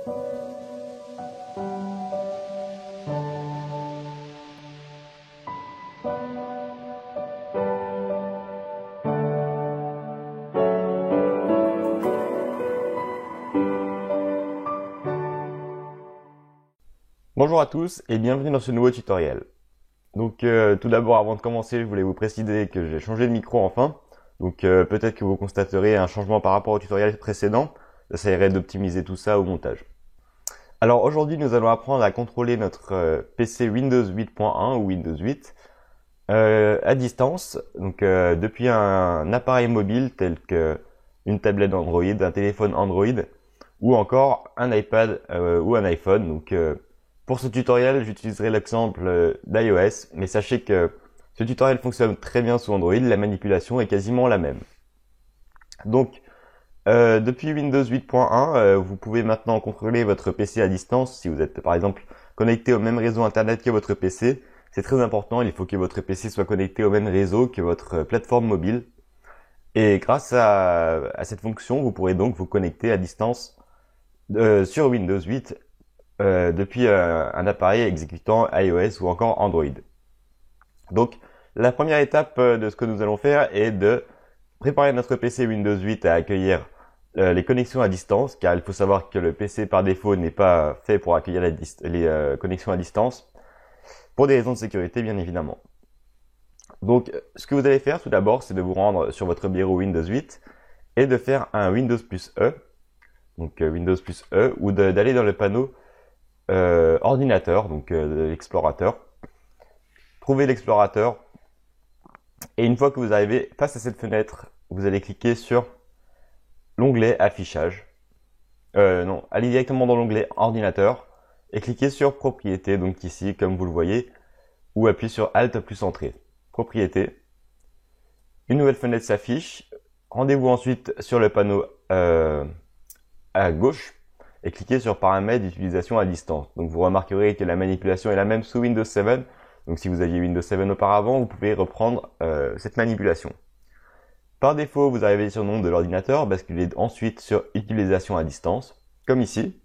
Bonjour à tous et bienvenue dans ce nouveau tutoriel. Donc tout d'abord, avant de commencer, je voulais vous préciser que j'ai changé de micro enfin. Donc peut-être que vous constaterez un changement par rapport au tutoriel précédent. J'essaierai d'optimiser tout ça au montage. Alors aujourd'hui, nous allons apprendre à contrôler notre PC Windows 8.1 ou Windows 8 à distance. Donc depuis un appareil mobile tel que une tablette Android, un téléphone Android ou encore un iPad ou un iPhone. Donc pour ce tutoriel, j'utiliserai l'exemple d'iOS, mais sachez que ce tutoriel fonctionne très bien sous Android, la manipulation est quasiment la même. Donc, depuis Windows 8.1, vous pouvez maintenant contrôler votre PC à distance. Si vous êtes par exemple connecté au même réseau internet que votre PC, c'est très important, il faut que votre PC soit connecté au même réseau que votre plateforme mobile. Et grâce à cette fonction, vous pourrez donc vous connecter à distance sur Windows 8 depuis un appareil exécutant iOS ou encore Android. Donc la première étape de ce que nous allons faire est de préparer notre PC Windows 8 à accueillir les connexions à distance, car il faut savoir que le PC par défaut n'est pas fait pour accueillir les connexions à distance, pour des raisons de sécurité bien évidemment. Donc ce que vous allez faire tout d'abord, c'est de vous rendre sur votre bureau Windows 8 et de faire un Windows plus E, donc Windows plus E, ou d'aller dans le panneau ordinateur, donc de l'explorateur. Trouvez l'explorateur et une fois que vous arrivez face à cette fenêtre, vous allez cliquer sur l'onglet affichage. Non, allez directement dans l'onglet ordinateur et cliquez sur propriétés, donc ici comme vous le voyez, ou appuyez sur Alt plus entrée. Propriétés. Une nouvelle fenêtre s'affiche. Rendez-vous ensuite sur le panneau à gauche et cliquez sur paramètres d'utilisation à distance. Donc vous remarquerez que la manipulation est la même sous Windows 7. Donc si vous aviez Windows 7 auparavant, vous pouvez reprendre cette manipulation. Par défaut, vous arrivez sur le nom de l'ordinateur, basculez ensuite sur utilisation à distance, comme ici,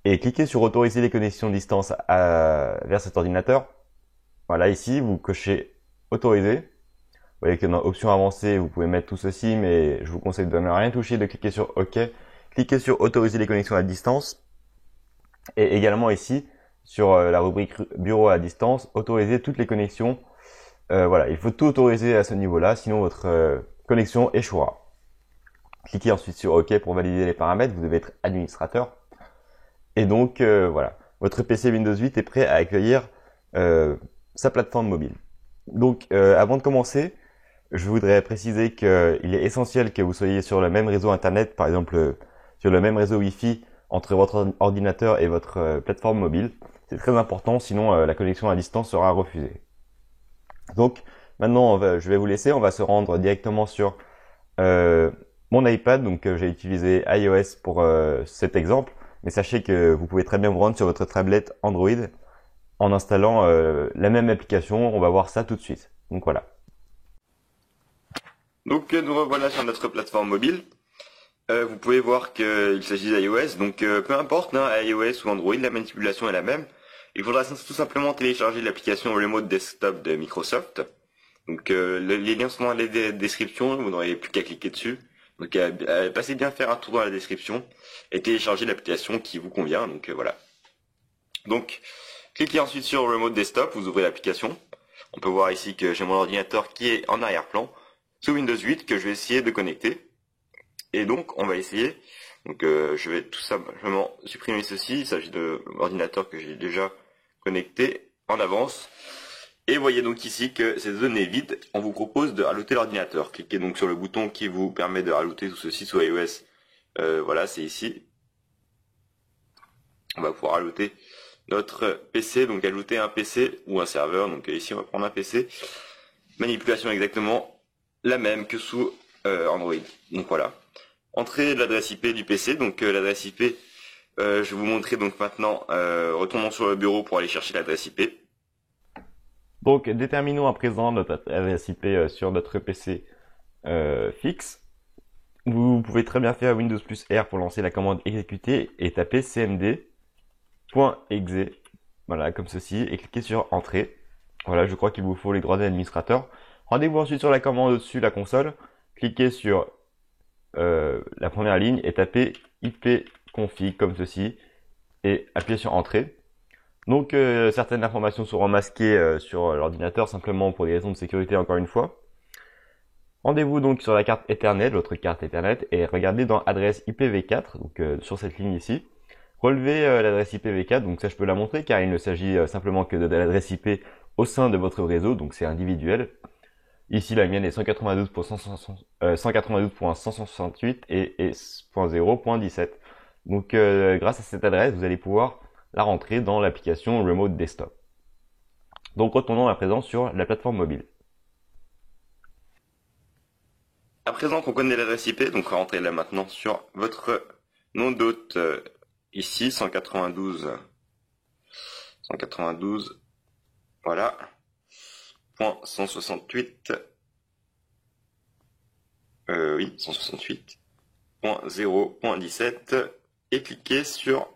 et cliquez sur autoriser les connexions distance vers cet ordinateur. Voilà, ici, vous cochez autoriser. Vous voyez que dans options avancées, vous pouvez mettre tout ceci, mais je vous conseille de ne rien toucher, de cliquer sur OK. Cliquez sur autoriser les connexions à distance. Et également ici, sur la rubrique bureau à distance, autoriser toutes les connexions. Voilà, il faut tout autoriser à ce niveau-là, sinon votre connexion échouera. Cliquez ensuite sur OK pour valider les paramètres, vous devez être administrateur. Et donc voilà, votre PC Windows 8 est prêt à accueillir sa plateforme mobile. Donc avant de commencer, je voudrais préciser qu'il est essentiel que vous soyez sur le même réseau internet, par exemple sur le même réseau Wi-Fi entre votre ordinateur et votre plateforme mobile. C'est très important, sinon la connexion à distance sera refusée. Donc maintenant, je vais vous laisser, on va se rendre directement sur mon iPad. Donc j'ai utilisé iOS pour cet exemple, mais sachez que vous pouvez très bien vous rendre sur votre tablette Android en installant la même application. On va voir ça tout de suite. Donc voilà. Donc nous revoilà sur notre plateforme mobile. Vous pouvez voir qu'il s'agit d'iOS, donc peu importe, hein, iOS ou Android, la manipulation est la même. Il faudra tout simplement télécharger l'application Remote Desktop de Microsoft. Donc les liens sont dans la description, vous n'aurez plus qu'à cliquer dessus. Donc passez bien faire un tour dans la description et télécharger l'application qui vous convient. Donc voilà. Donc cliquez ensuite sur Remote Desktop, vous ouvrez l'application. On peut voir ici que j'ai mon ordinateur qui est en arrière-plan sous Windows 8 que je vais essayer de connecter. Et donc on va essayer. Donc je vais tout simplement supprimer ceci. Il s'agit de l'ordinateur que j'ai déjà connecté en avance. Et voyez donc ici que ces données vides, on vous propose de rajouter l'ordinateur. Cliquez donc sur le bouton qui vous permet de rajouter tout ceci sous iOS. Voilà, c'est ici. On va pouvoir ajouter notre PC, donc ajouter un PC ou un serveur. Donc ici on va prendre un PC. Manipulation exactement la même que sous Android. Donc voilà. Entrée de l'adresse IP du PC. Donc l'adresse IP, je vais vous montrer donc maintenant. Retournons sur le bureau pour aller chercher l'adresse IP. Donc déterminons à présent notre adresse IP sur notre PC fixe. Vous pouvez très bien faire Windows plus R pour lancer la commande exécuter et taper cmd.exe, voilà, comme ceci, et cliquez sur Entrée. Voilà, je crois qu'il vous faut les droits d'administrateur. Rendez-vous ensuite sur la commande au-dessus, la console, cliquez sur la première ligne et tapez ipconfig comme ceci, et appuyez sur Entrée. Donc certaines informations seront masquées sur l'ordinateur simplement pour des raisons de sécurité encore une fois. Rendez-vous donc sur la carte Ethernet, votre carte Ethernet, et regardez dans adresse IPv4, donc sur cette ligne ici. Relevez l'adresse IPv4, donc ça je peux la montrer car il ne s'agit simplement que de l'adresse IP au sein de votre réseau, donc c'est individuel. Ici la mienne est 192.168 et 0.17. Donc grâce à cette adresse, vous allez pouvoir la rentrer dans l'application Remote Desktop. Donc retournons à présent sur la plateforme mobile. À présent qu'on connaît l'adresse IP, donc on va rentrer là maintenant sur votre nom d'hôte ici, 192, voilà, .168, oui, 168.0.17, et cliquez sur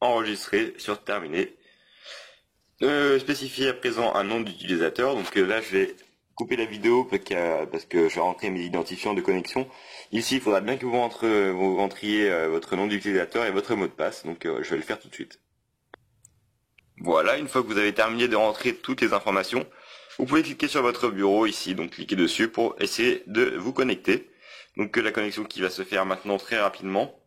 enregistrer, sur terminer. Spécifiez à présent un nom d'utilisateur, donc là je vais couper la vidéo parce que je vais rentrer mes identifiants de connexion. Ici, il faudra bien que vous rentriez votre nom d'utilisateur et votre mot de passe, donc je vais le faire tout de suite. Voilà, une fois que vous avez terminé de rentrer toutes les informations, vous pouvez cliquer sur votre bureau ici, donc cliquez dessus pour essayer de vous connecter. Donc la connexion qui va se faire maintenant très rapidement.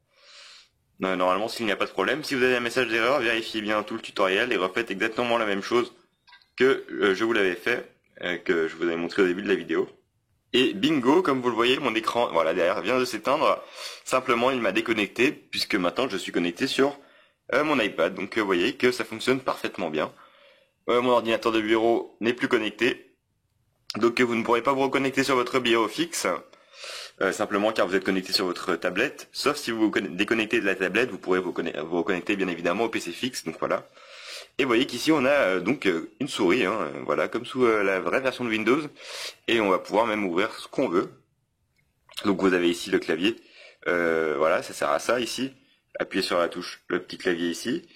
Normalement, s'il n'y a pas de problème, si vous avez un message d'erreur, vérifiez bien tout le tutoriel et refaites exactement la même chose que je vous l'avais fait, que je vous avais montré au début de la vidéo. Et bingo, comme vous le voyez, mon écran, voilà, derrière vient de s'éteindre. Simplement, il m'a déconnecté puisque maintenant je suis connecté sur mon iPad. Donc vous voyez que ça fonctionne parfaitement bien. Mon ordinateur de bureau n'est plus connecté. Donc vous ne pourrez pas vous reconnecter sur votre bureau fixe. Simplement car vous êtes connecté sur votre tablette, sauf si vous vous déconnectez de la tablette, vous pourrez vous reconnecter bien évidemment au PC fixe, donc voilà. Et vous voyez qu'ici on a donc une souris, hein, voilà, comme sous la vraie version de Windows, et on va pouvoir même ouvrir ce qu'on veut. Donc vous avez ici le clavier, voilà, ça sert à ça ici. Appuyez sur la touche, le petit clavier ici,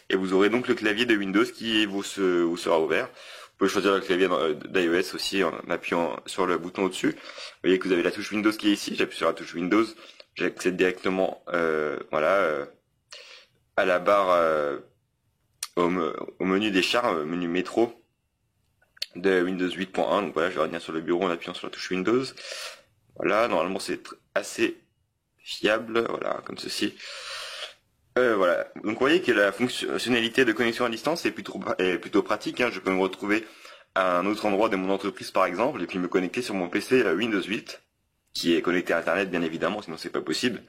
et vous aurez donc le clavier de Windows qui vous sera ouvert. Vous pouvez choisir le clavier d'iOS aussi en appuyant sur le bouton au-dessus. Vous voyez que vous avez la touche Windows qui est ici. J'appuie sur la touche Windows, j'accède directement voilà, à la barre, au menu des chars, menu métro de Windows 8.1. Donc voilà, je vais revenir sur le bureau en appuyant sur la touche Windows. Voilà, normalement c'est assez fiable, voilà, comme ceci. Voilà, donc vous voyez que la fonctionnalité de connexion à distance est plutôt pratique, hein. Je peux me retrouver à un autre endroit de mon entreprise par exemple, et puis me connecter sur mon PC Windows 8, qui est connecté à Internet bien évidemment, sinon c'est pas possible.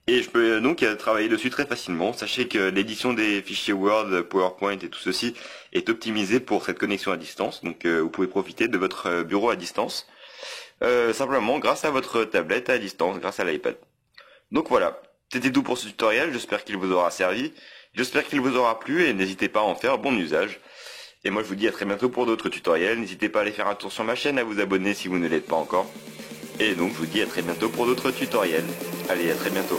Et je peux donc travailler dessus très facilement. Sachez que l'édition des fichiers Word, PowerPoint et tout ceci est optimisé pour cette connexion à distance, donc vous pouvez profiter de votre bureau à distance, simplement grâce à votre tablette à distance, grâce à l'iPad. Donc voilà. C'était tout pour ce tutoriel, j'espère qu'il vous aura servi, j'espère qu'il vous aura plu et n'hésitez pas à en faire bon usage. Et moi je vous dis à très bientôt pour d'autres tutoriels, n'hésitez pas à aller faire un tour sur ma chaîne, à vous abonner si vous ne l'êtes pas encore. Et donc je vous dis à très bientôt pour d'autres tutoriels. Allez, à très bientôt.